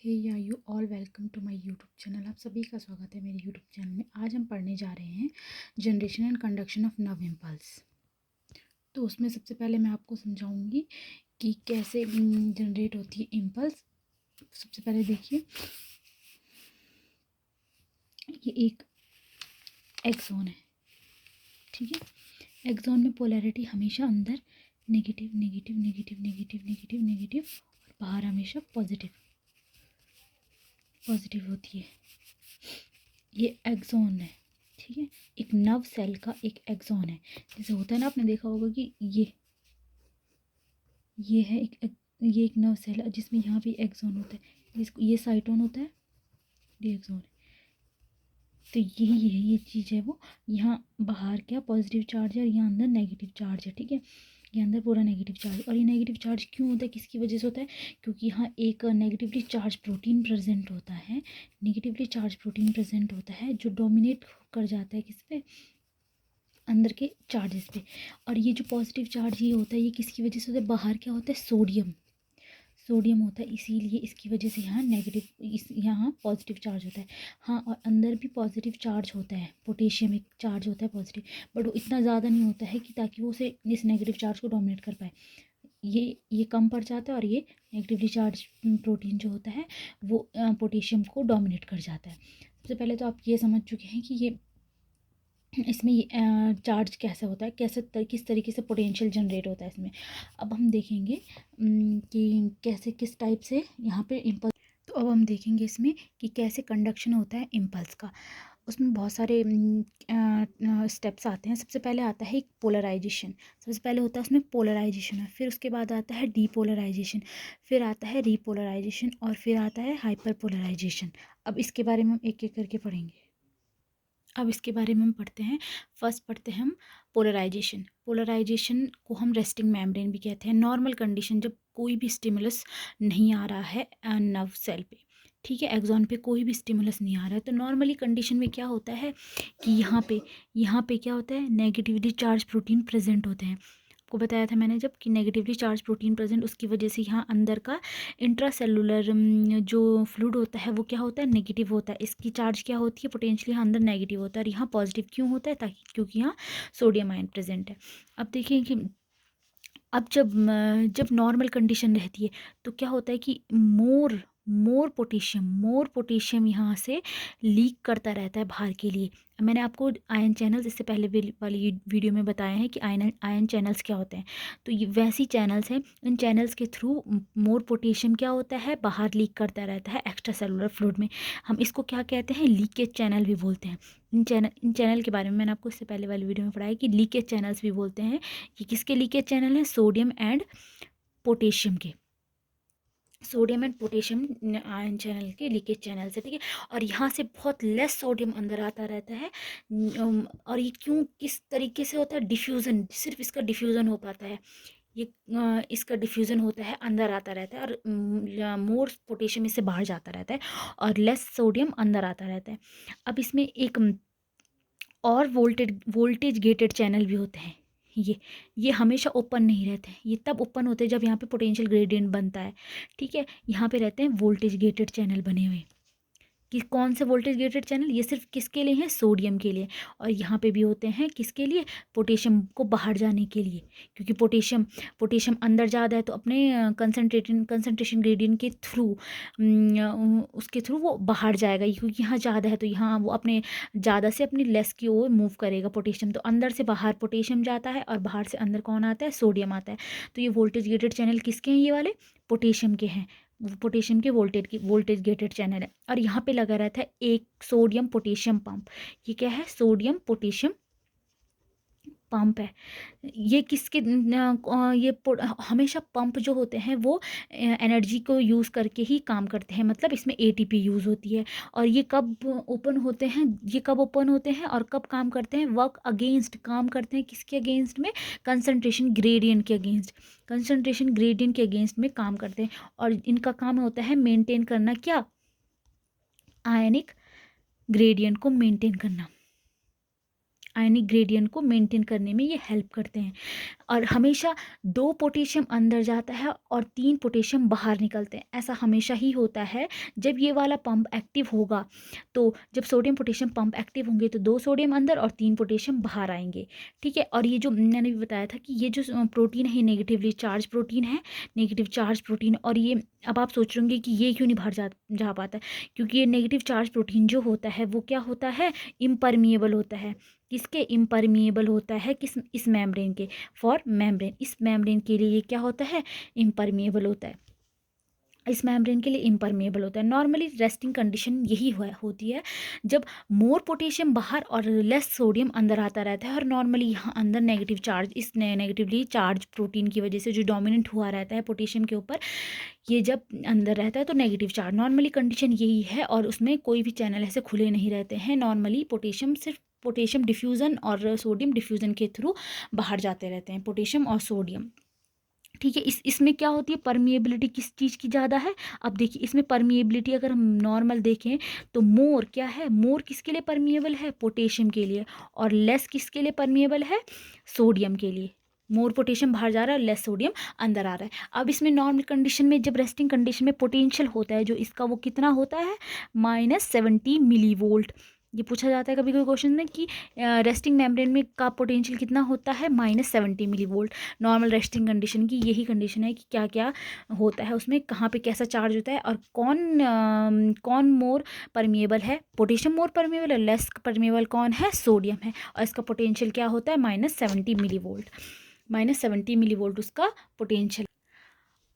Hey ya you all welcome to my YouTube channel. आप सभी का स्वागत है मेरे यूट्यूब चैनल में। आज हम पढ़ने जा रहे हैं generation and conduction of nerve impulse. तो उसमें सबसे पहले मैं आपको समझाऊंगी कि कैसे जनरेट होती है इम्पल्स। सबसे पहले देखिए, ये एक एक्सॉन है, ठीक है। एक्सॉन में पोलैरिटी हमेशा अंदर negative negative negative negative negative negative और बाहर हमेशा पॉजिटिव पॉजिटिव होती है। ये एक्सॉन है, ठीक है। एक नर्व सेल का एक एक्सॉन है। जैसे होता है ना, आपने देखा होगा कि ये है ये एक नर्व सेल है जिसमें यहाँ पे एक्सॉन होता है, जिसको ये साइटोन होता है, ये एक्सॉन है। तो यही है, ये चीज़ है वो। यहाँ बाहर क्या पॉजिटिव चार्ज है और यहाँ अंदर नेगेटिव चार्ज है, ठीक है। ये अंदर पूरा नेगेटिव चार्ज। और ये नेगेटिव चार्ज क्यों होता है, किसकी वजह से होता है? क्योंकि यहाँ एक नेगेटिवली चार्ज प्रोटीन प्रेजेंट होता है। नेगेटिवली चार्ज प्रोटीन प्रेजेंट होता है जो डोमिनेट कर जाता है किस पे? अंदर के चार्जेस पे। और ये जो पॉजिटिव चार्ज ये होता है, ये किसकी वजह से होता है? बाहर क्या होता है? सोडियम होता है, इसीलिए इसकी वजह से यहाँ नेगेटिव, यहाँ पॉजिटिव चार्ज होता है। हाँ, और अंदर भी पॉजिटिव चार्ज होता है, पोटेशियम एक चार्ज होता है पॉजिटिव, बट वो इतना ज़्यादा नहीं होता है कि ताकि वो उसे इस नेगेटिव चार्ज को डोमिनेट कर पाए। ये कम पड़ जाता है और ये नेगेटिवली चार्ज प्रोटीन जो होता है वो पोटेशियम को डोमिनेट कर जाता है। सबसे पहले तो आप ये समझ चुके हैं कि ये इसमें चार्ज कैसे होता है, किस तरीके से पोटेंशियल जनरेट होता है इसमें। अब हम देखेंगे कि कैसे, किस टाइप से यहाँ पे इम्पल्स। तो अब हम देखेंगे इसमें कि कैसे कंडक्शन होता है इम्पल्स का। उसमें बहुत सारे स्टेप्स आते हैं। सबसे पहले आता है एक पोलराइजेशन। सबसे पहले होता है उसमें पोलराइजेशन, फिर उसके बाद आता है डीपोलराइजेशन, फिर आता है रीपोलराइजेशन और फिर आता है हाइपर पोलराइजेशन। अब इसके बारे में हम एक एक करके पढ़ेंगे। अब इसके बारे में हम पढ़ते हैं। फर्स्ट पढ़ते हैं हम पोलराइजेशन। पोलराइजेशन को हम रेस्टिंग मेम्ब्रेन भी कहते हैं। नॉर्मल कंडीशन, जब कोई भी स्टिमुलस नहीं आ रहा है नर्व सेल पे, ठीक है, एक्सॉन पे कोई भी स्टिमुलस नहीं आ रहा है, तो नॉर्मली कंडीशन में क्या होता है कि यहाँ पे क्या होता है? नेगेटिवली चार्ज प्रोटीन प्रेजेंट होते हैं। आपको बताया था मैंने जब कि नेगेटिवली चार्ज प्रोटीन प्रेजेंट, उसकी वजह से यहाँ अंदर का इंट्रासेलुलर जो फ्लूइड होता है वो क्या होता है? नेगेटिव होता है। इसकी चार्ज क्या होती है? पोटेंशियली यहाँ अंदर नेगेटिव होता है। और यहाँ पॉजिटिव क्यों होता है? ताकि क्योंकि यहाँ सोडियम आयन प्रेजेंट है। अब देखिए कि अब जब नॉर्मल कंडीशन रहती है तो क्या होता है कि मोर पोटेशियम यहाँ से लीक करता रहता है बाहर के लिए। मैंने आपको आयन चैनल्स इससे पहले वाली वीडियो में बताया है कि आयन चैनल्स क्या होते हैं। तो ये वैसी चैनल्स हैं। इन चैनल्स के थ्रू मोर पोटेशियम क्या होता है? बाहर लीक करता रहता है एक्स्ट्रा सेलुलर फ्लूइड में। हम इसको क्या कहते हैं? लीकेज चैनल भी बोलते हैं। इन चैनल के बारे में मैंने आपको इससे पहले वाली वीडियो में पढ़ाया कि लीकेज चैनल्स भी बोलते हैं। ये किसके लीकेज चैनल हैं? सोडियम एंड पोटेशियम के। Sodium and potassium ion channel के लीकेज चैनल से, ठीक है। और यहाँ से बहुत लेस सोडियम अंदर आता रहता है। और ये क्यों, किस तरीके से होता है? डिफ्यूज़न, सिर्फ इसका डिफ्यूज़न हो पाता है। ये इसका डिफ्यूज़न होता है, अंदर आता रहता है, और मोर पोटेशियम इससे बाहर जाता रहता है और लेस सोडियम अंदर आता रहता है। अब इसमें एक और वोल्टेज गेटेड चैनल भी होते हैं। ये हमेशा ओपन नहीं रहते हैं। ये तब ओपन होते हैं जब यहाँ पे पोटेंशियल ग्रेडियंट बनता है, ठीक है। यहाँ पे रहते हैं वोल्टेज गेटेड चैनल बने हुए। कि कौन से वोल्टेज गेटेड चैनल? ये सिर्फ किसके लिए हैं? सोडियम के लिए। और यहाँ पे भी होते हैं किसके लिए? पोटेशियम को बाहर जाने के लिए। क्योंकि पोटेशियम अंदर ज़्यादा है तो अपने कंसनट्रेशन ग्रेडियंट के थ्रू उसके थ्रू वो बाहर जाएगा। क्योंकि यहाँ ज़्यादा है तो यहाँ वो अपने ज़्यादा से अपनी लेस की ओर मूव करेगा पोटेशियम। तो अंदर से बाहर पोटेशियम जाता है और बाहर से अंदर कौन आता है? सोडियम आता है। तो ये वोल्टेज गेटेड चैनल किसके हैं? ये वाले पोटेशियम के हैं। पोटेशियम के वोल्टेज गेटेड चैनल है। और यहाँ पे लगा रहता है एक सोडियम पोटेशियम पंप। ये क्या है? सोडियम पोटेशियम पंप है। ये किसके हमेशा पंप जो होते हैं वो एनर्जी को यूज़ करके ही काम करते हैं। मतलब इसमें एटीपी यूज़ होती है। और ये कब ओपन होते हैं? और कब काम करते हैं? वर्क अगेंस्ट, काम करते हैं किसके अगेंस्ट में? कंसंट्रेशन ग्रेडियंट के अगेंस्ट। कंसंट्रेशन ग्रेडियंट के अगेंस्ट में काम करते हैं। और इनका काम होता है मेंटेन करना, क्या? आयनिक ग्रेडियंट को मेंटेन करना। आयनिक ग्रेडियंट को मेंटेन करने में ये हेल्प करते हैं। और हमेशा 2 पोटेशियम अंदर जाता है और 3 पोटेशियम बाहर निकलते हैं, ऐसा हमेशा ही होता है। जब ये वाला पंप एक्टिव होगा, तो जब सोडियम पोटेशियम पंप एक्टिव होंगे तो 2 सोडियम अंदर और 3 पोटेशियम बाहर आएंगे, ठीक है। और ये जो मैंने भी बताया था कि ये जो प्रोटीन है, नेगेटिवली चार्ज प्रोटीन है, नेगेटिव चार्ज प्रोटीन। और ये अब आप सोच रहे होंगे कि ये क्यों नहीं बाहर जा पाता है, क्योंकि ये नेगेटिव चार्ज प्रोटीन जो होता है वो क्या होता है, इम्परमिएबल होता है। किसके इम्परमिएबल होता है, किस, इस मेम्ब्रेन के, फॉर मेम्ब्रेन। इस मेम्ब्रेन के लिए ये क्या होता है, इम्परमिएबल होता है, इस मेम्ब्रेन के लिए इम्परमिएबल होता है। नॉर्मली रेस्टिंग कंडीशन यही होती है जब मोर पोटेशियम बाहर और लेस सोडियम अंदर आता रहता है। और नॉर्मली यहाँ अंदर नेगेटिव चार्ज, इस नेगेटिवली चार्ज प्रोटीन की वजह से जो डोमिनेंट हुआ रहता है पोटेशियम के ऊपर, ये जब अंदर रहता है तो नेगेटिव चार्ज, नॉर्मली कंडीशन यही है। और उसमें कोई भी चैनल ऐसे खुले नहीं रहते हैं। नॉर्मली पोटेशियम सिर्फ पोटेशियम डिफ्यूज़न और सोडियम डिफ्यूज़न के थ्रू बाहर जाते रहते हैं, पोटेशियम और सोडियम, ठीक है। इसमें क्या होती है, परमिएबिलिटी किस चीज़ की ज़्यादा है। अब देखिए इसमें परमिएबिलिटी अगर हम नॉर्मल देखें तो मोर क्या है, मोर किसके लिए परमिएबल है, पोटेशियम के लिए। और लेस किसके लिए परमिएबल है, सोडियम के लिए। मोर पोटेशियम बाहर जा रहा है, लेस सोडियम अंदर आ रहा है। अब इसमें नॉर्मल कंडीशन में, जब रेस्टिंग कंडीशन में पोटेंशियल होता है जो इसका, वो कितना होता है, -70 मिलीवोल्ट। ये पूछा जाता है कभी कोई क्वेश्चन में कि रेस्टिंग मेम्ब्रेन में का पोटेंशियल कितना होता है, -70 मिलीवोल्ट। नॉर्मल रेस्टिंग कंडीशन की यही कंडीशन है कि क्या क्या होता है उसमें, कहाँ पे कैसा चार्ज होता है, और कौन मोर परमिएबल है, पोटेशियम मोर परमिएबल है, लेस परमिएबल कौन है, सोडियम है। और इसका पोटेंशियल क्या होता है, -70 मिलीवोल्ट, -70 मिलीवोल्ट उसका पोटेंशियल।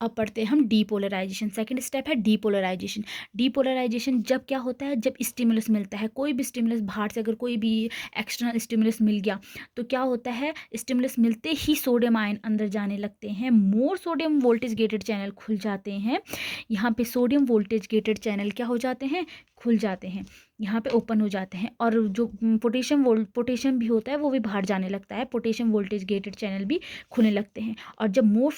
अब पढ़ते हैं हम डीपोलराइजेशन। सेकंड स्टेप है डीपोलराइजेशन। डीपोलराइजेशन जब क्या होता है, जब स्टिमुलस मिलता है, कोई भी स्टिमुलस बाहर से अगर कोई भी एक्सटर्नल स्टिमुलस मिल गया तो क्या होता है, स्टिमुलस मिलते ही सोडियम आयन अंदर जाने लगते हैं, मोर सोडियम वोल्टेज गेटेड चैनल खुल जाते हैं। यहाँ पे सोडियम वोल्टेज गेटेड चैनल क्या हो जाते हैं, खुल जाते हैं, यहाँ पे ओपन हो जाते हैं। और जो पोटेशियम भी होता है वो भी बाहर जाने लगता है, पोटेशियम वोल्टेज गेटेड चैनल भी खुलने लगते हैं। और जब मोर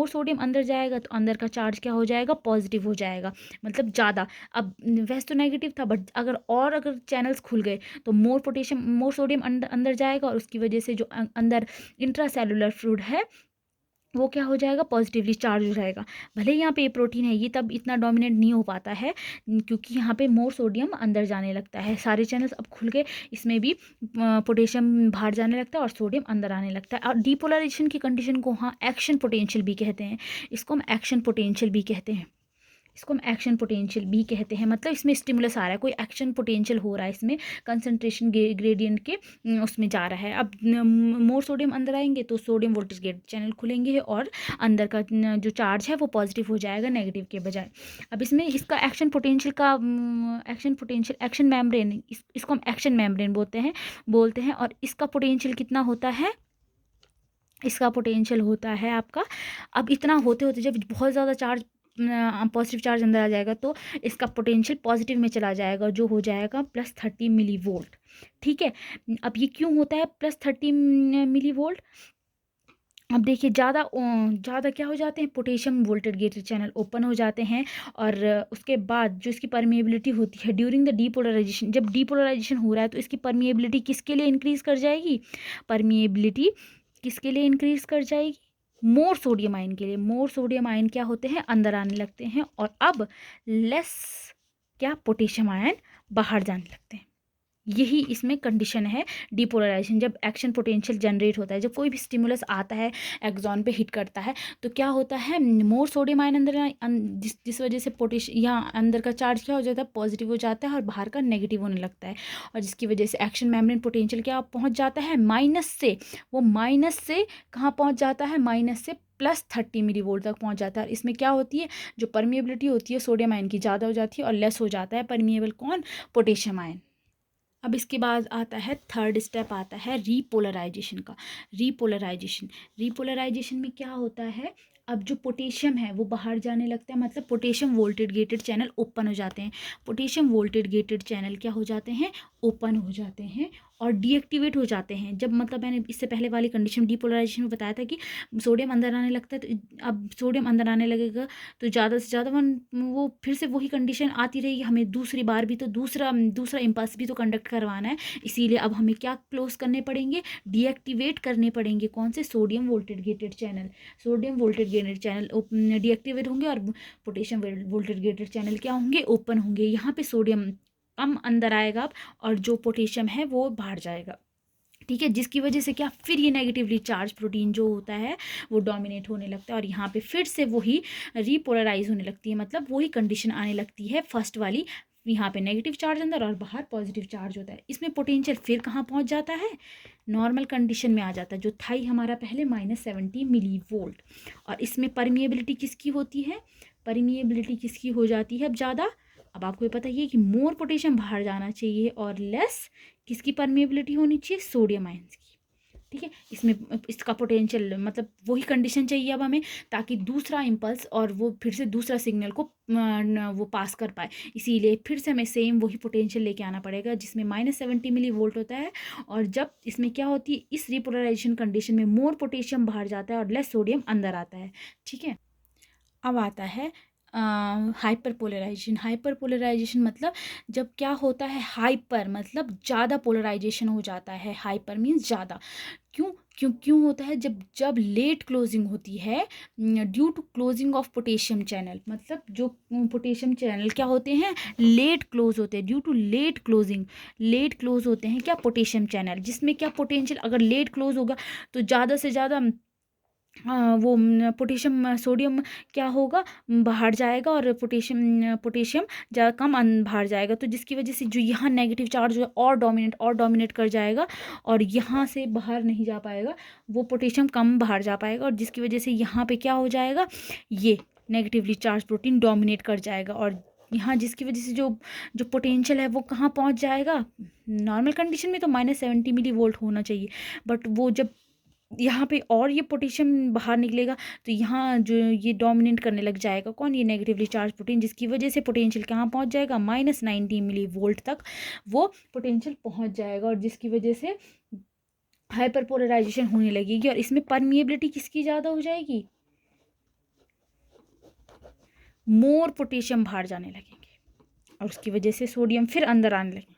सोडियम अंदर जाएगा तो अंदर का चार्ज क्या हो जाएगा, पॉजिटिव हो जाएगा, मतलब ज़्यादा। अब वैसे तो नेगेटिव था, बट अगर चैनल्स खुल गए तो मोर सोडियम अंदर जाएगा, और उसकी वजह से जो अंदर इंट्रासेलुलर फ्लूइड है वो क्या हो जाएगा, पॉजिटिवली चार्ज हो जाएगा। भले यहाँ पे ये प्रोटीन है, ये तब इतना डोमिनेट नहीं हो पाता है क्योंकि यहाँ पे मोर सोडियम अंदर जाने लगता है। सारे चैनल्स अब खुल गए, इसमें भी पोटेशियम बाहर जाने लगता है और सोडियम अंदर आने लगता है। और डीपोलराइजेशन की कंडीशन को हाँ एक्शन पोटेंशियल भी कहते हैं, इसको हम एक्शन पोटेंशियल भी कहते हैं, इसको हम एक्शन पोटेंशियल भी कहते हैं। मतलब इसमें स्टिमुलस आ रहा है, कोई एक्शन पोटेंशियल हो रहा है, इसमें कंसंट्रेशन ग्रेडियंट के उसमें जा रहा है। अब मोर सोडियम अंदर आएंगे तो सोडियम वोल्टेज गेट चैनल खुलेंगे और अंदर का जो चार्ज है वो पॉजिटिव हो जाएगा नेगेटिव के बजाय। अब इसमें इसका एक्शन पोटेंशियल एक्शन मेम्ब्रेन, इसको हम एक्शन मेम्ब्रेन बोलते हैं। और इसका पोटेंशियल कितना होता है, इसका पोटेंशियल होता है आपका, अब इतना होते होते जब बहुत ज़्यादा चार्ज, पॉजिटिव चार्ज अंदर आ जाएगा तो इसका पोटेंशियल पॉजिटिव में चला जाएगा, जो हो जाएगा +30 मिलीवोल्ट, ठीक है। अब ये क्यों होता है +30 मिलीवोल्ट, अब देखिए ज़्यादा क्या हो जाते हैं, potassium voltage gated channel open हो जाते हैं। और उसके बाद जो इसकी परमिएबिलिटी होती है ड्यूरिंग द डीपोलराइजेशन, जब डीपोलराइजेशन हो रहा है तो इसकी परमिएबिलिटी किसके लिए इंक्रीज़ कर जाएगी, परमिएबिलिटी किसके लिए इंक्रीज़ कर जाएगी, मोर सोडियम आयन के लिए। मोर सोडियम आयन क्या होते हैं, अंदर आने लगते हैं, और अब लेस क्या, पोटेशियम आयन बाहर जाने लगते हैं। यही इसमें कंडीशन है डीपोलराइजेशन, जब एक्शन पोटेंशियल जनरेट होता है, जब कोई भी स्टिमुलस आता है एक्सॉन पे हिट करता है तो क्या होता है, मोर सोडियम आयन अंदर जिस वजह से यहाँ अंदर का चार्ज क्या हो जाता है, पॉजिटिव हो जाता है और बाहर का नेगेटिव होने लगता है। और जिसकी वजह से एक्शन मेम्ब्रेन पोटेंशियल क्या पहुँच जाता है, माइनस से कहाँ पहुँच जाता है, माइनस से +30 मिलीवोल्ट तक पहुंच जाता है। और इसमें क्या होती है, जो परमिएबिलिटी होती है सोडियम आयन की ज़्यादा हो जाती है और लेस हो जाता है परमिएबल कौन, पोटेशियम आयन। अब इसके बाद आता है थर्ड स्टेप, आता है रीपोलराइजेशन का। रीपोलराइजेशन में क्या होता है, अब जो पोटेशियम है वो बाहर जाने लगता है, मतलब potassium voltage gated channel open हो जाते हैं, पोटेशियम वोल्टेज गेटेड चैनल क्या हो जाते हैं, ओपन हो जाते हैं। और डीएक्टिवेट हो जाते हैं। जब मतलब मैंने इससे पहले वाली कंडीशन डीपोलराइजेशन में बताया था कि सोडियम अंदर आने लगता है, तो अब सोडियम अंदर आने लगेगा तो ज़्यादा से ज़्यादा वो फिर से वही कंडीशन आती रहेगी, हमें दूसरी बार भी तो दूसरा इम्पल्स भी तो कंडक्ट करवाना है। इसीलिए अब हमें क्या क्लोज करने पड़ेंगे, डीएक्टिवेट करने पड़ेंगे। कौन से? Sodium voltage gated channel. Sodium voltage gated channel deactivate होंगे और पोटेशियम वोल्टेज गेटेड चैनल क्या होंगे? ओपन होंगे। यहाँ पे सोडियम कम अंदर आएगा अब, और जो पोटेशियम है वो बाहर जाएगा। ठीक है, जिसकी वजह से क्या, फिर ये नेगेटिवली चार्ज प्रोटीन जो होता है वो डोमिनेट होने लगता है, और यहाँ पे फिर से वही रीपोलराइज होने लगती है, मतलब वही कंडीशन आने लगती है फर्स्ट वाली। यहाँ पे नेगेटिव चार्ज अंदर और बाहर पॉजिटिव चार्ज होता है। इसमें पोटेंशियल फिर कहाँ पहुँच जाता है? नॉर्मल कंडीशन में आ जाता है, जो था ही हमारा पहले -70 मिली वोल्ट। और इसमें परमिएबिलिटी किसकी होती है? परमिएबिलिटी किसकी हो जाती है अब ज़्यादा? अब आपको ये पता ही है कि मोर पोटेशियम बाहर जाना चाहिए और लेस किसकी परमिएबिलिटी होनी चाहिए? सोडियम आयंस की। ठीक है, इसमें इसका पोटेंशियल मतलब वही कंडीशन चाहिए अब हमें, ताकि दूसरा इम्पल्स और वो फिर से दूसरा सिग्नल को वो पास कर पाए। इसीलिए फिर से हमें सेम वही पोटेंशियल लेके आना पड़ेगा, जिसमें -70 मिली वोल्ट होता है। और जब इसमें क्या होती है, इस रिपोलराइजेशन कंडीशन में मोर पोटेशियम बाहर जाता है और लेस सोडियम अंदर आता है। ठीक है, अब आता है हाइपर पोलराइजेशन। हाइपर पोलराइजेशन मतलब जब क्या होता है, हाइपर मतलब ज़्यादा पोलराइजेशन हो जाता है। हाइपर मीन्स ज़्यादा। क्यों होता है? जब लेट क्लोजिंग होती है due to closing of potassium channel, मतलब जो पोटेशियम चैनल क्या होते हैं, लेट क्लोज होते हैं। ड्यू टू लेट क्लोज होते हैं क्या, पोटेशियम चैनल, जिसमें क्या पोटेंशियल अगर लेट क्लोज होगा तो ज़्यादा से ज़्यादा वो पोटेशियम सोडियम क्या होगा, बाहर जाएगा, और पोटेशियम ज़्यादा कम बाहर जाएगा। तो जिसकी वजह से जो यहाँ नेगेटिव चार्ज और डोमिनेट कर जाएगा, और यहाँ से बाहर नहीं जा पाएगा, वो पोटेशियम कम बाहर जा पाएगा, और जिसकी वजह से यहाँ पे क्या हो जाएगा, ये नेगेटिवली चार्ज प्रोटीन डोमिनेट कर जाएगा। और यहाँ जिसकी वजह से जो पोटेंशियल है वो कहाँ पहुँच जाएगा? नॉर्मल कंडीशन में तो -70 मिली वोल्ट होना चाहिए, बट वो जब यहाँ पे और ये पोटेशियम बाहर निकलेगा तो यहाँ जो ये डोमिनेट करने लग जाएगा, कौन? ये नेगेटिवली चार्ज प्रोटीन, जिसकी वजह से पोटेंशियल कहाँ पहुँच जाएगा? -90 मिली वोल्ट तक वो पोटेंशियल पहुँच जाएगा, और जिसकी वजह से हाइपर पोलराइजेशन होने लगेगी। और इसमें परमिएबिलिटी किसकी ज़्यादा हो जाएगी? मोर पोटेशियम बाहर जाने लगेंगे, और उसकी वजह से सोडियम फिर अंदर आने लगेंगे।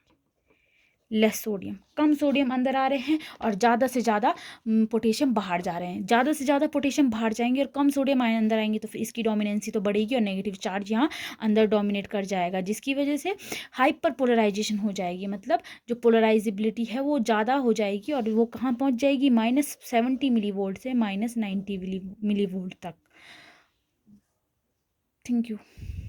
लेस सोडियम, कम सोडियम अंदर आ रहे हैं और ज़्यादा से ज़्यादा पोटेशियम बाहर जा रहे हैं। ज़्यादा से ज़्यादा पोटेशियम बाहर जाएंगे और कम सोडियम आयन अंदर आएंगे, तो फिर इसकी डोमिनेंसी तो बढ़ेगी और नेगेटिव चार्ज यहाँ अंदर डोमिनेट कर जाएगा, जिसकी वजह से हाइपर पोलराइजेशन हो जाएगी। मतलब जो पोलराइजेबिलिटी है वो ज़्यादा हो जाएगी, और वो कहाँ पहुँच जाएगी? -70 मिली वोल्ट से -90 मिली वोल्ट तक। Thank you.